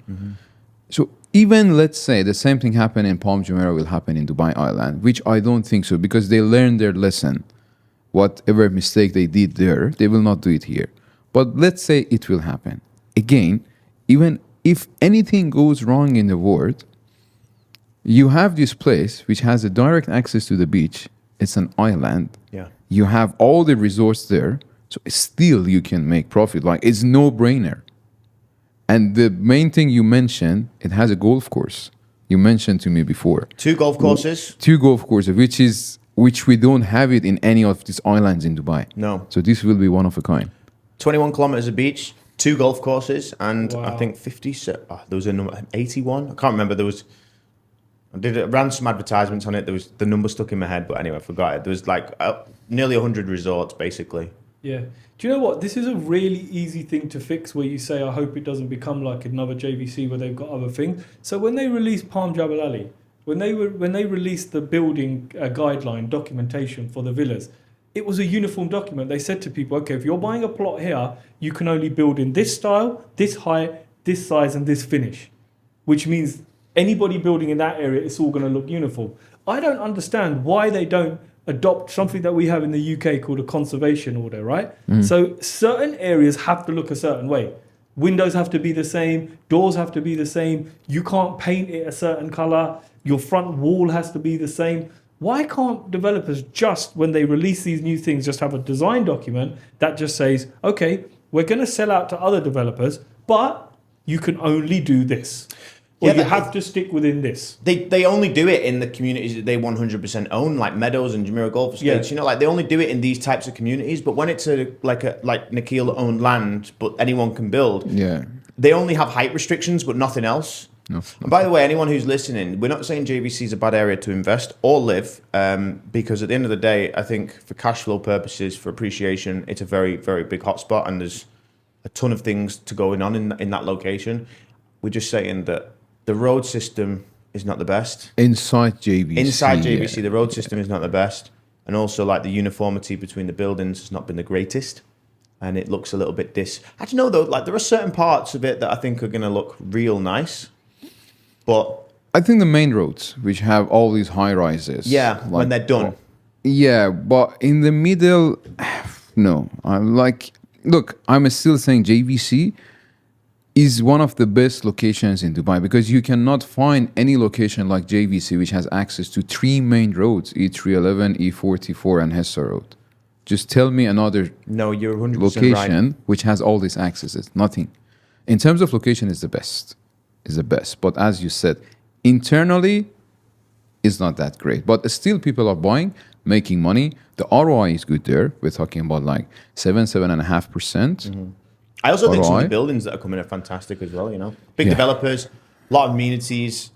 So even let's say the same thing happened in Palm Jumeirah will happen in Dubai Island, which I don't think so because they learned their lesson. Whatever mistake they did there, they will not do it here. But let's say it will happen. Again, even if anything goes wrong in the world, you have this place which has a direct access to the beach. It's an island. Yeah. You have all the resorts there. So still you can make profit. Like it's no brainer. And the main thing you mentioned, it has a golf course. You mentioned to me before. 2 golf courses. 2 golf courses, which we don't have it in any of these islands in Dubai. No. So this will be one of a kind. 21 kilometers of beach, 2 golf courses, and Wow. I think 50. There was a number 81. I can't remember. I ran some advertisements on it. There was the number stuck in my head, but anyway, I forgot it. There was like nearly 100 resorts, basically. Yeah. Do you know what? This is a really easy thing to fix where you say, I hope it doesn't become like another JVC where they've got other things. So when they released Palm Jabal Ali, when they released the building guideline documentation for the villas, it was a uniform document. They said to people, okay, if you're buying a plot here, you can only build in this style, this height, this size, and this finish, which means anybody building in that area, it's all going to look uniform. I don't understand why they don't adopt something that we have in the UK called a conservation order, right? So certain areas have to look a certain way. Windows have to be the same, doors have to be the same, you can't paint it a certain color, your front wall has to be the same. Why can't developers just, when they release these new things, just have a design document that just says, okay, we're going to sell out to other developers, but you can only do this. Or you have to stick within this. They only do it in the communities that they 100% own, like Meadows and Jumeirah Golf Estates. Yeah. You know, like they only do it in these types of communities. But when it's like Nikhil owned land, but anyone can build. Yeah. They only have height restrictions, but nothing else. No. And by the way, anyone who's listening, we're not saying JVC is a bad area to invest or live, because at the end of the day, I think for cash flow purposes, for appreciation, it's a very, very big hotspot, and there's a ton of things to going on in that location. We're just saying that the road system is not the best. Inside JVC. Inside JVC, the road system is not the best. And also, like, the uniformity between the buildings has not been the greatest. And it looks a little bit I don't know, though, like, there are certain parts of it that I think are going to look real nice. But I think the main roads, which have all these high rises. yeah, when they're done. Yeah, but in the middle, no. I'm still saying JVC is one of the best locations in Dubai because you cannot find any location like JVC which has access to 3 main roads, E311, E44, and Hessa Road. Just tell me another No, you're 100% location right. which has all these accesses. Nothing. In terms of location, is the best. But as you said, internally, is not that great. But still, people are buying, making money. The ROI is good there. We're talking about like 7.5%. I also think some of the ROI. buildings that are coming are fantastic as well, you know. Big developers, a lot of amenities,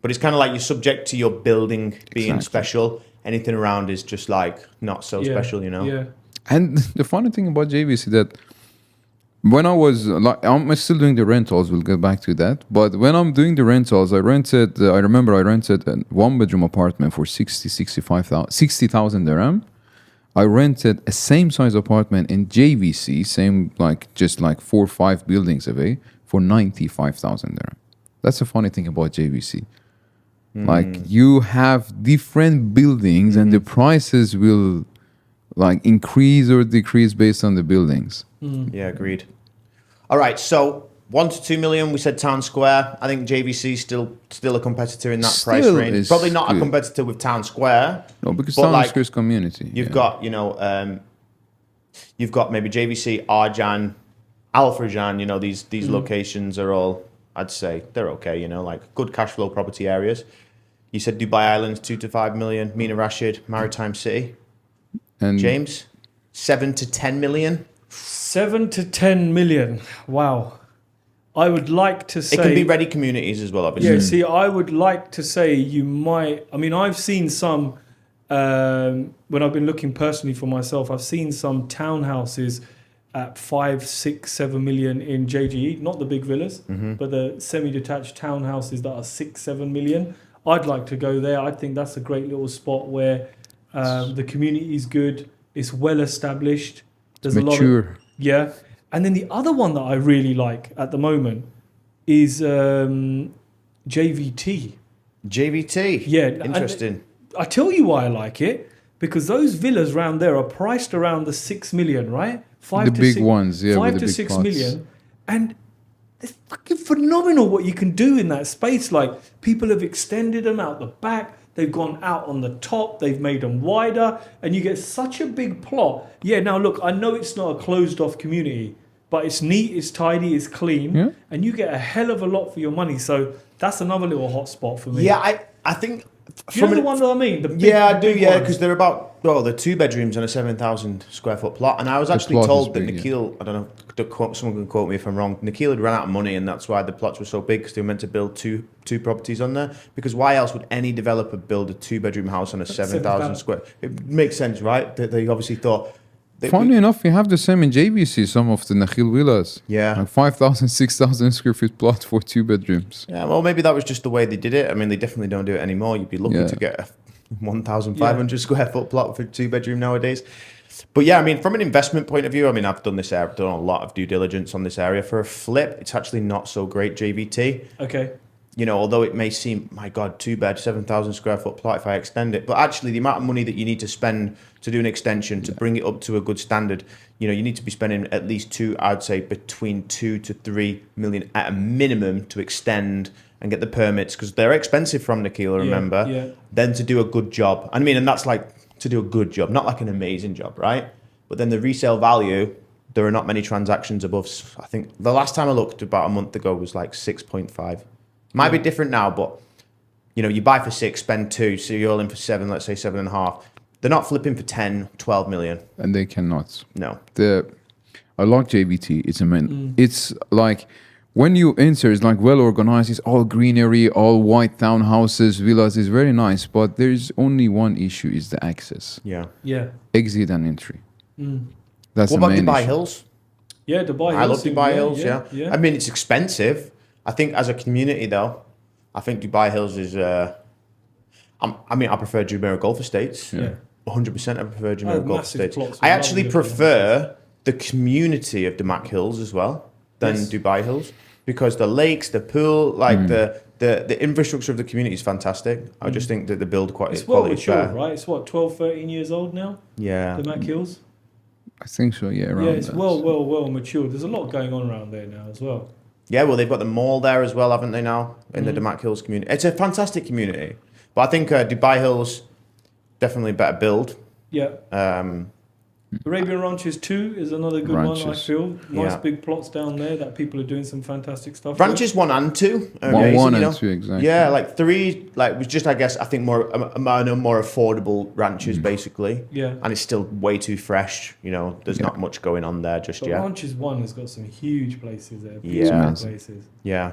but it's kind of like you're subject to your building being Exactly. special. Anything around is just like not so special, you know. Yeah. And the funny thing about JVC that when I was like, I'm still doing the rentals. We'll get back to that. But when I'm doing the rentals, I rented a 1-bedroom apartment for 60,000 dirham. I rented a same size apartment in JVC, just like 4 or 5 buildings away, for 95,000 dirham. That's the funny thing about JVC. Like you have different buildings and the prices will like increase or decrease based on the buildings. Yeah, agreed. All right, so 1 to 2 million, we said Town Square. I think JVC is still a competitor in that price Still range. is Probably not a good. competitor with Town Square. No, because But Town like, Square is community. You've got, you've got maybe JVC, Arjan, Al Farjan, these locations are all, I'd say, they're okay, like good cash flow property areas. You said Dubai Islands, 2 to 5 million. Mina Rashid, Maritime City. and James, 7 to 10 million. 7 to 10 million. Wow. I would like to say... It can be ready communities as well, obviously. Yeah, see, I would like to say you might... I mean, I've seen some... when I've been looking personally for myself, I've seen some townhouses at 5, 6, 7 million in JGE. Not the big villas, but the semi-detached townhouses that are 6, 7 million. I'd like to go there. I think that's a great little spot where the community is good. It's well established. There's mature. a lot of... Yeah. And then the other one that I really like at the moment is JVT. JVT. Yeah, Interesting. I tell you why I like it, because those villas around there are priced around the 6 million, right? The big ones, yeah, with 5 the to big 6 plots. million, and it's fucking phenomenal what you can do in that space. Like, people have extended them out the back, they've gone out on the top, they've made them wider, and you get such a big plot. Yeah, now look, I know it's not a closed off community, but it's neat, it's tidy, it's clean, Yeah. and you get a hell of a lot for your money. So that's another little hotspot for me. Yeah, I think. Do you know the one that I mean? The big, Yeah, I the do. big Yeah, ones. because they're they're 2 bedrooms on a 7,000 square foot plot. And I was actually plot is told that big, Nikhil, I don't know, someone can quote me if I'm wrong. Nikhil had run out of money, and that's why the plots were so big, because they were meant to build two properties on there. Because why else would any developer build a 2-bedroom house on a 7,000 square? It makes sense, right? They obviously thought. Funny enough, we have the same in JVC, some of the Nakhil villas. Yeah. Like 5,000, 6,000 square feet plot for 2 bedrooms. Yeah, well, maybe that was just the way they did it. I mean, they definitely don't do it anymore. You'd be lucky Yeah. to get a 1,500 square foot plot for 2-bedroom nowadays. But yeah, I mean, from an investment point of view, I mean, I've done a lot of due diligence on this area. For a flip, it's actually not so great, JVT. Okay. You know, although it may seem, my God, 2-bed, 7,000 square foot plot if I extend it. But actually, the amount of money that you need to spend to do an extension, to bring it up to a good standard, you know, you need to be spending at least I'd say between 2 to 3 million at a minimum to extend and get the permits, because they're expensive from Nikhil, remember? Yeah. Then to do a good job. I mean, and that's like to do a good job, not like an amazing job, right? But then the resale value, there are not many transactions above, I think the last time I looked about a month ago was like 6.5. Might be different now, but you know, you buy for 6, spend 2, so you're all in for 7, let's say 7.5. They're not flipping for 10, 12 million. And they cannot. No. I like JVT. It's like when you enter, it's like well organized. It's all greenery, all white townhouses, villas. It's very nice, but there's only one issue: is the access, Yeah. Yeah. exit, and entry. That's What the about main Dubai issue. Hills? Yeah, Dubai Hills. I love Dubai Hills, yeah. Yeah. I mean, it's expensive. I think as a community, though, I think Dubai Hills is... I prefer Jumeirah Golf Estates. Yeah. 100% I prefer Jumeirah Golf massive Estates. plots with I actually lovely prefer the community of Damac Hills as well than Yes. Dubai Hills, because the lakes, the pool, like the infrastructure of the community is fantastic. I just think that the build It's well quality is matured, better. right? It's what, 12, 13 years old now? Yeah. The Mac Hills? I think so. Yeah, around Yeah, it's that. well matured. There's a lot going on around there now as well. Yeah, well, they've got the mall there as well, haven't they, now, in the Damac Hills community. It's a fantastic community. But I think Dubai Hills, definitely better build. Yeah. Arabian Ranches 2 is another good one, I Ranches. feel. Nice Yeah. big plots down there that people are doing some fantastic stuff with. Ranches 1 and 2 are One amazing, you and know? 2, exactly. Yeah, like 3, like was just, I guess, I think more affordable ranches, basically. Yeah. And it's still way too fresh, you know, there's not much going on there just But yet. Ranches 1 has got some huge places there. Yeah. Beautiful places. Yeah.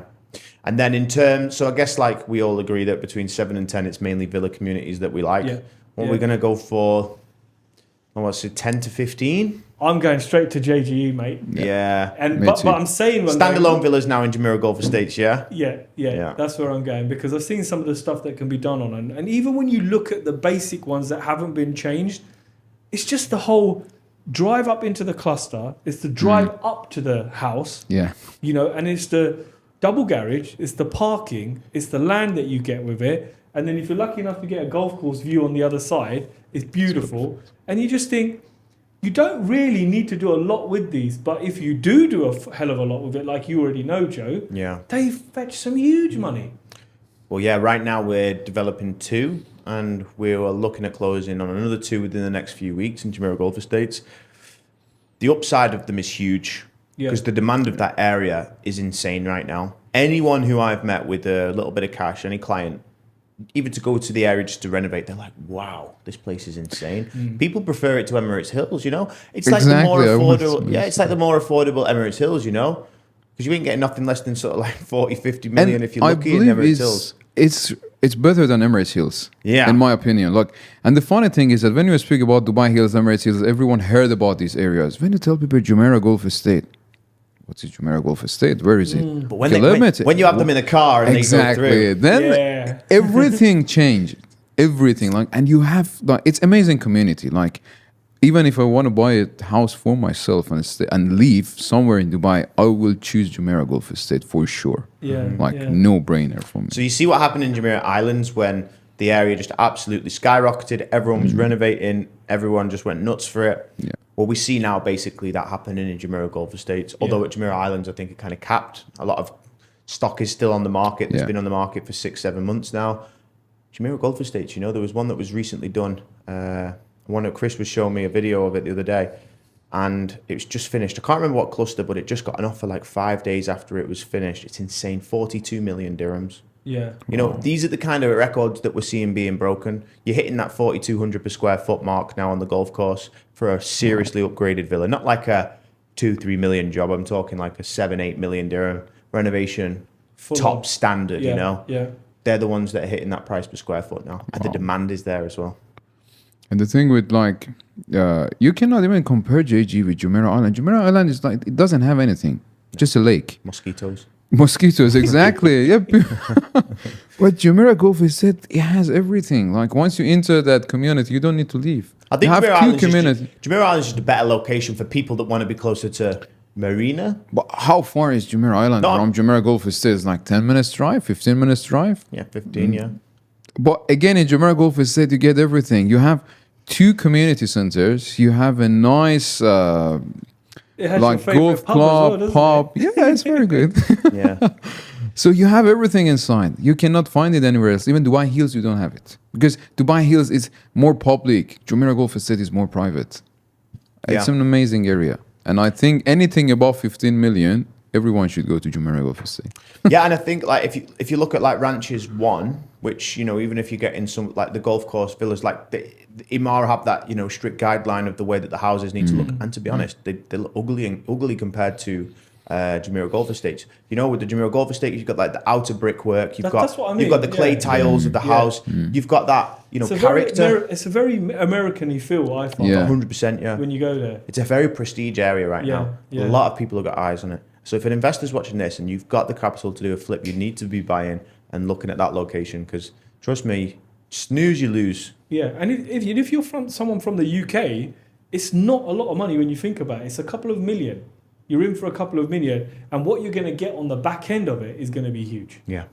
And then in terms, so I guess like we all agree that between 7 and 10, it's mainly villa communities that we like. Yeah. What Yeah. we're going to go for, what's it, 10 to 15? I'm going straight to JGE, mate. Yeah. And Me but too. I'm saying when Standalone villas now in Jumeirah Golf Estates, yeah? Yeah, that's where I'm going, because I've seen some of the stuff that can be done on it. And even when you look at the basic ones that haven't been changed, it's just the whole drive up into the cluster, it's the drive up to the house, Yeah. you know, and it's the double garage, it's the parking, it's the land that you get with it. And then if you're lucky enough to get a golf course view on the other side, it's beautiful. And you just think, you don't really need to do a lot with these, but if you do a hell of a lot with it, like you already know, Joe, Yeah. they fetch some huge money. Well, yeah, right now we're developing 2, and we're looking at closing on another 2 within the next few weeks in Jumeirah Golf Estates. The upside of them is huge, Yeah. because the demand of that area is insane right now. Anyone who I've met with a little bit of cash, any client, even to go to the area just to renovate, they're like, wow, this place is insane. People prefer it to Emirates Hills, you know? It's like the more Exactly, I was affordable, yeah, it's like the more affordable Emirates Hills, you know? Because you ain't getting nothing less than sort of like 40, 50 million if you're I lucky in believe Emirates Hills. it's better than Emirates Hills. Yeah. In my opinion. Like, and the funny thing is that when you speak about Dubai Hills, Emirates Hills, everyone heard about these areas. When you tell people Jumeirah Golf Estate, what's a Jumeirah Golf Estate? Where is it? But when you have them in the car and exactly. they go through. Then Yeah. everything changed. Everything. Like, and you have like, it's amazing community. Like, even if I want to buy a house for myself and live somewhere in Dubai, I will choose Jumeirah Golf Estate for sure. Yeah. Like yeah. no brainer for me. So you see what happened in Jumeirah Islands when the area just absolutely skyrocketed. Everyone was renovating. Everyone just went nuts for it. Yeah. Well, we see now basically that happening in Jumeirah Golf Estates. Although at Jumeirah Islands, I think it kind of capped. A lot of stock is still on the market. It's been on the market for 6-7 months now. Jumeirah Golf Estates, you know, there was one that was recently done. One that Chris was showing me a video of it the other day, and it was just finished. I can't remember what cluster, but it just got an offer like 5 days after it was finished. It's insane, 42 million dirhams. Yeah. You know, these are the kind of records that we're seeing being broken. You're hitting that 4,200 per square foot mark now on the golf course for a seriously upgraded villa. Not like a 2-3 million job. I'm talking like a 7-8 million dirham renovation, Full top on. standard, Yeah. you know? Yeah. They're the ones that are hitting that price per square foot now. And the demand is there as well. And the thing with like, you cannot even compare JG with Jumeirah Island. Jumeirah Island is like, it doesn't have anything, just a lake. Mosquitoes. Mosquitoes, exactly. Yep. But Jumeirah Golf Estate, it has everything. Like once you enter that community, you don't need to leave. I think you have Jumeirah two Island's communities. Jumeirah Island's just a better location for people that want to be closer to Marina. But how far is Jumeirah Island No. from Jumeirah Golf Estate? It's like 10 minutes drive, 15 minutes drive. Yeah, 15, yeah. But again, in Jumeirah Golf Estate, you get everything. You have 2 community centers. You have a nice It has like your favourite golf pub as well, club, doesn't pub. Yeah, it's very good. Yeah. So you have everything inside. You cannot find it anywhere else. Even Dubai Hills, you don't have it. Because Dubai Hills is more public. Jumeirah Golf Estate is more private. It's Yeah. an amazing area. And I think anything above 15 million, everyone should go to Jumeirah Golf Estate. Yeah, and I think like if you look at like Ranches 1, which, you know, even if you get in some like the golf course villas, like the Imara have that, you know, strict guideline of the way that the houses need to look. And to be honest, they look ugly compared to Jumeirah Golf Estates. You know, with the Jumeirah Golf Estate, you've got like the outer brickwork, That's what I mean. you've got the clay tiles of the house, you've got that, you know, character. It's a very American-y feel, I find. Yeah. 100%, yeah. When you go there. It's a very prestige area right Yeah, now. yeah. A lot of people have got eyes on it. So if an investor's watching this and you've got the capital to do a flip, you need to be buying and looking at that location because, trust me, snooze, you lose. Yeah, and if you're from someone from the UK, it's not a lot of money when you think about it. It's a couple of million. You're in for a couple of million, and what you're going to get on the back end of it is going to be huge. Yeah.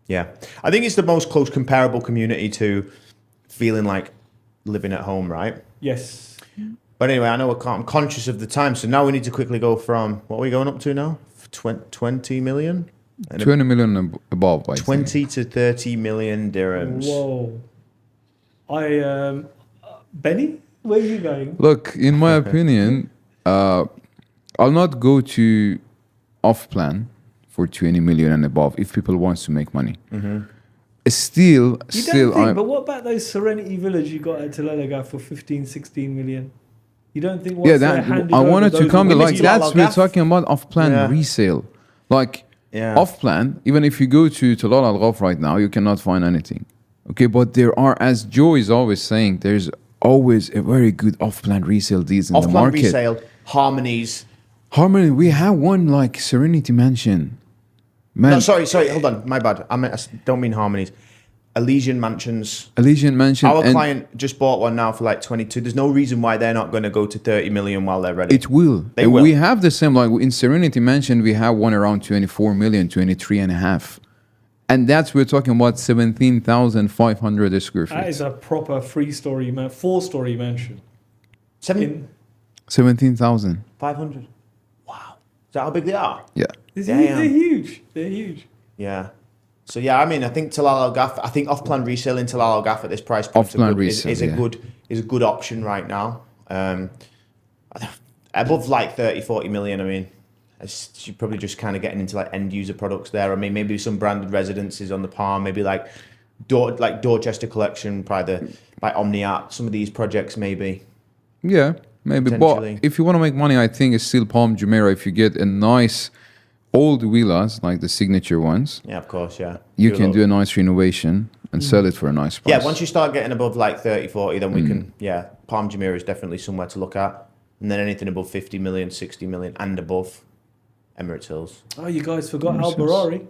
Yeah. I think it's the most close comparable community to feeling like living at home, right? Yes. But anyway, I know I'm conscious of the time, so now we need to quickly go from, what are we going up to now? 20 million? 20 million above, I 20 to 30 million dirhams. Whoa. Benny, where are you going? Look, in my opinion, I'll not go to off-plan for 20 million and above if people wants to make money. Still, You don't think, but what about those Serenity Villas you got at Tel Al for 15, 16 million? You don't think once yeah, they're that handed I over, wanted to those come will to be like Talal that's we're Al-Ghaf. talking about off-plan Yeah. resale. Like Yeah. off-plan, even if you go to Talal Al-Ghaf right now, you cannot find anything. Okay, but there are, as Joe is always saying, there's always a very good off-plan resale deals in the Off-plan market. resale, Harmonies. Harmony, we have one like Serenity Mansion. Man, No, sorry, hold on, my bad. I don't mean Harmonies. Elysian Mansions. Elysian Mansion. Our and client just bought one now for like 22. There's no reason why they're not going to go to 30 million while they're ready. it will. They And will. We have the same, like in Serenity Mansion, we have one around 24 million, 23 and a half. And that's, we're talking about 17,500 square feet. That is a proper 4-story mansion. 17,000. 500. Wow. Is that how big they are? Yeah. They're huge. They're huge. Yeah. So yeah, I mean, I think Talal Al-Ghaf, I think off-plan resale in Talal Al-Ghaf at this price point Off-plan resale, is a good option right now. Above like 30, 40 million, I mean, you're probably just kind of getting into like end user products there. I mean, maybe some branded residences on the palm, maybe like Dorchester Collection by Omniat, some of these projects maybe. Yeah, maybe. But Potentially. if you want to make money, I think it's still Palm Jumeirah. If you get a nice old villas, like the signature ones, Yeah, of course, yeah. you can do a nice renovation and sell it for a nice price. Yeah, once you start getting above like 30, 40, then we can, Palm Jumeirah is definitely somewhere to look at. And then anything above 50 million, 60 million and above, Emirates Hills. Oh, you guys forgot Al Barari.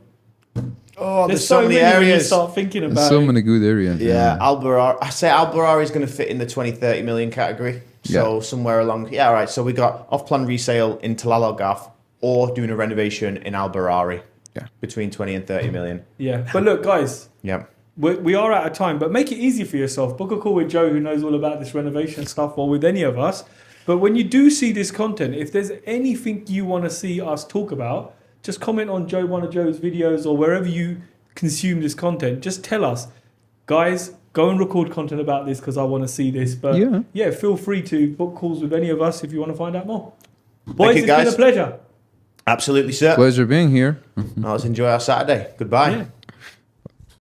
Oh, There's so many when you areas. start thinking There's about so it. many good areas. Yeah, Al Barari. I say Al Barari is going to fit in the 20, 30 million category. So somewhere along, all right. So we got off-plan resale in Talal Al Gaf or doing a renovation in Al Barari. Yeah. Between 20 and 30 million. Yeah. But look, guys. Yeah. We are out of time, but make it easy for yourself. Book a call with Joe, who knows all about this renovation stuff, or with any of us. But when you do see this content, if there's anything you want to see us talk about, just comment on one of Joe's videos or wherever you consume this content. Just tell us, guys, go and record content about this because I want to see this. But yeah, feel free to book calls with any of us if you want to find out more. Boys, it's been a pleasure. Absolutely, sir. Pleasure being here. Now let's enjoy our Saturday. Goodbye. Yeah.